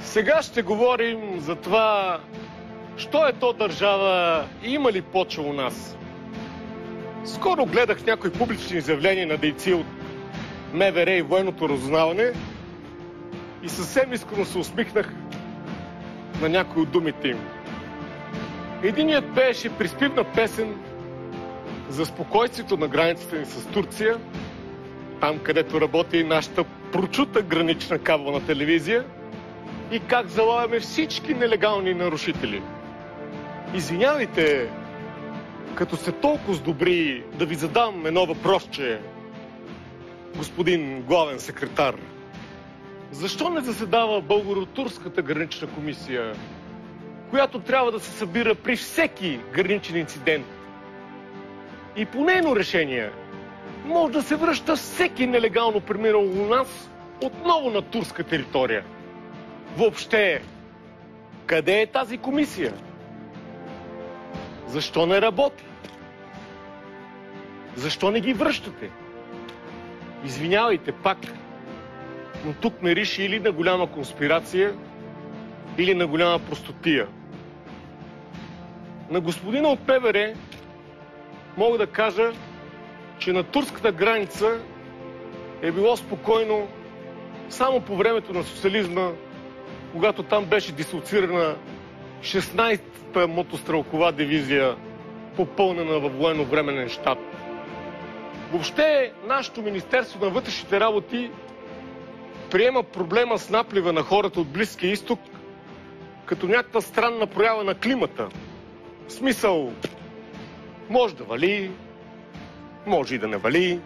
Сега ще говорим за това, що е то държава и има ли почва у нас. Скоро гледах някои публични изявления на дейци от МВР и военното разузнаване и съвсем искрено се усмихнах на някои от думите им. Единият пееше приспивна песен за спокойствието на границата ни с Турция, там където работи нашата прочута гранична кабелна телевизия, и как залавяме всички нелегални нарушители. Извинявайте, като сте толкова добри, да ви задам едно въпросче, господин главен секретар. Защо не заседава българо-турската гранична комисия, която трябва да се събира при всеки граничен инцидент? И по нейно решение може да се връща всеки нелегално преминал у нас отново на турска територия. Въобще, къде е тази комисия? Защо не работи? Защо не ги връщате? Извинявайте пак, но тук ме риши или на голяма конспирация, или на голяма простотия. На господина от МВР мога да кажа, че на турската граница е било спокойно само по времето на социализма, когато там беше дислоцирана 16-та мотострелкова дивизия, попълнена във военно-временен щаб. Въобще, нашето Министерство на вътрешните работи приема проблема с наплива на хората от Близкия изток като някаква странна проява на климата. В смисъл, може да вали, може и да не вали,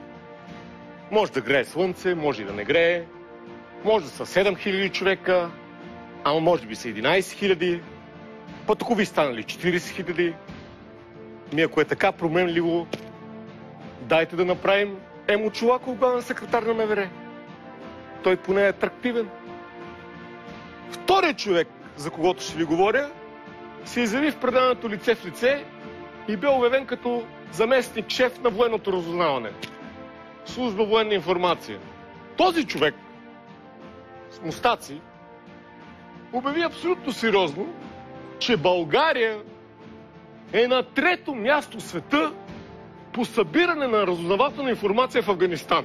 може да грее слънце, може и да не грее, може да са 7000 човека, ама може би са 11 000, път ако ви станали 40 000. Ако е така променливо, дайте да направим Емо Чолаков главен секретар на МВР. Той поне е атрактивен. Вторият човек, за когото ще ви говоря, се изяви в предаването лице в лице и бе обявен като заместник шеф на военното разузнаване. Служба военна информация. Този човек с мустаци обяви абсолютно сериозно, че България е на 3-то място в света по събиране на разузнавателна информация в Афганистан.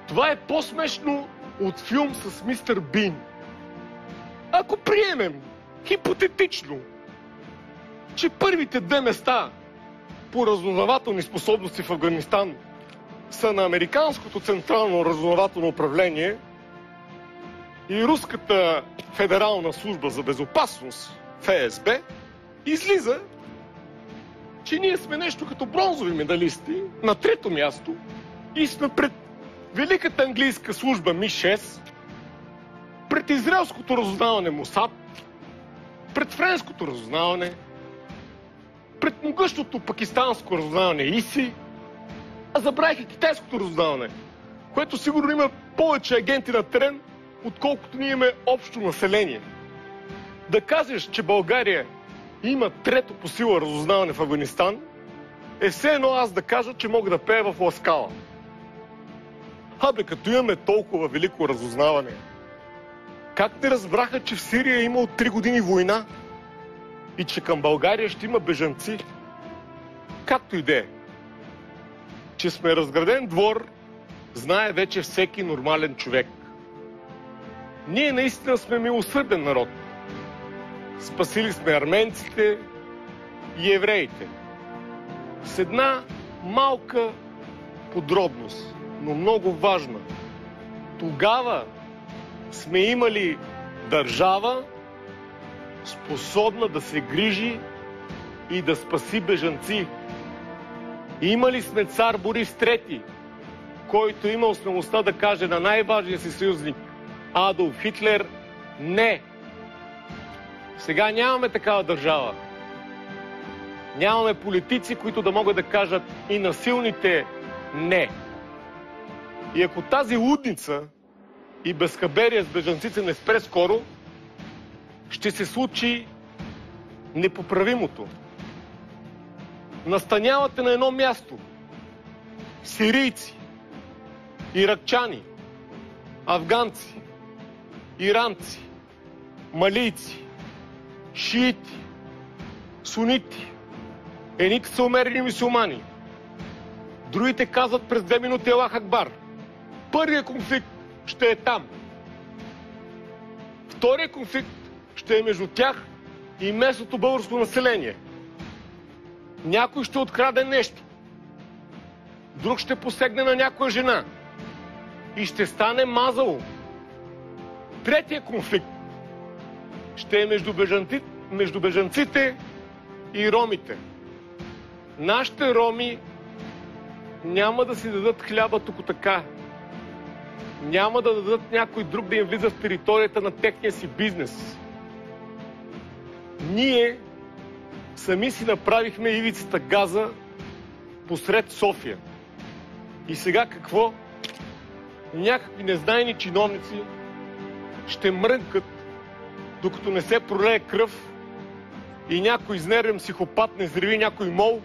Това е по-смешно от филм с мистер Бин. Ако приемем хипотетично, че първите 2 места по разузнавателни способности в Афганистан са на Американското централно разузнавателно управление и Руската федерална служба за безопасност, ФСБ, излиза, че ние сме нещо като бронзови медалисти на 3-то място и сме пред Великата английска служба Ми-6, пред израелското разузнаване Мосад, пред френското разузнаване, пред могъщото пакистанско разузнаване ИСИ, а забравиха китайското разузнаване, което сигурно има повече агенти на терен, отколкото ние имаме общо население. Да кажеш, че България има 3-то по сила разузнаване в Афганистан, е все едно аз да кажа, че мога да пея в Ласкала. Като имаме толкова велико разузнаване, как не разбраха, че в Сирия е имало 3 години война и че към България ще има бежанци? Както и да е. Че сме разграден двор, знае вече всеки нормален човек. Ние наистина сме милосърден народ. Спасили сме арменците и евреите. С една малка подробност, но много важна. Тогава сме имали държава, способна да се грижи и да спаси бежанци. Имали сме цар Борис III, който имал смелостта да каже на най-важния си съюзник Адолф Хитлер не. Сега нямаме такава държава. Нямаме политици, които да могат да кажат и на силните не. И ако тази лудница и безхаберие с бежанците не спре скоро, ще се случи непоправимото. Настанявате на едно място сирийци, иракчани, афганци, иранци, малийци, шиити, сунити. Едните са умерени мюсюлмани. Другите казват през 2 минути Аллах Акбар. Първият конфликт ще е там. Вторият конфликт ще е между тях и местното българско население. Някой ще откраде нещо. Друг ще посегне на някоя жена. И ще стане мазало. Третия конфликт ще е между бежанците и ромите. Нашите роми няма да си дадат хляба тук така. Няма да дадат някой друг да им влиза в територията на техния си бизнес. Ние сами си направихме ивицата Газа посред София. И сега какво? Някакви незнайни чиновници ще мрънкат, докато не се пролее кръв и някой изнервен психопат не взриви някой мол.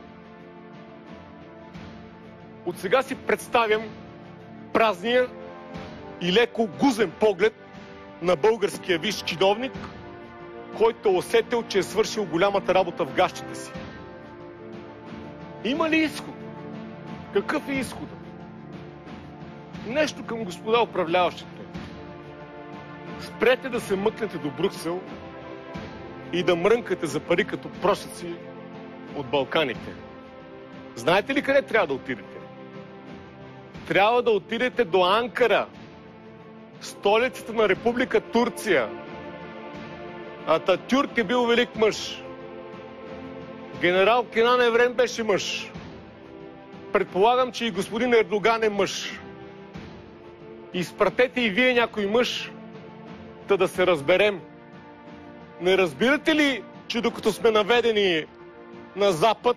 От сега си представям празния и леко гузен поглед на българския висш чиновник, който е усетил, че е свършил голямата работа в гащите си. Има ли изход? Какъв е изходът? Нещо към господа управляващите. Спрете да се мъкнете до Брюксел и да мрънкате за пари като просеци от Балканите. Знаете ли къде трябва да отидете? Трябва да отидете до Анкара, столицата на Република Турция. Ататюрк е бил велик мъж. Генерал Кенан Еврен беше мъж. Предполагам, че и господин Ердоган е мъж. Изпратете и вие някой мъж, да се разберем. Не разбирате ли, че докато сме наведени на запад,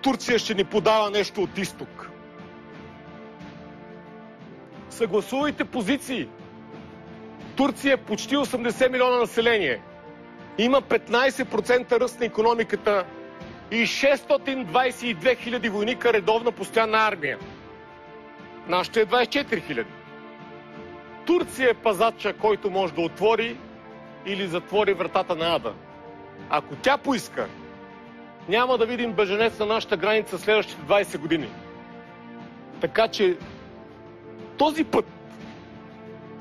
Турция ще ни подава нещо от изток? Съгласувайте позиции. Турция е почти 80 милиона население. Има 15% ръст на икономиката и 622 хиляди войника редовна постоянна армия. Нашата е 24 хиляди. Турция е пазача, който може да отвори или затвори вратата на ада. Ако тя поиска, няма да видим бежанец на нашата граница следващите 20 години. Така че този път,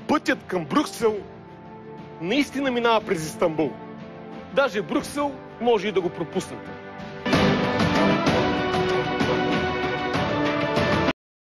пътят към Брюксел, наистина минава през Истанбул. Даже Брюксел може и да го пропуснете.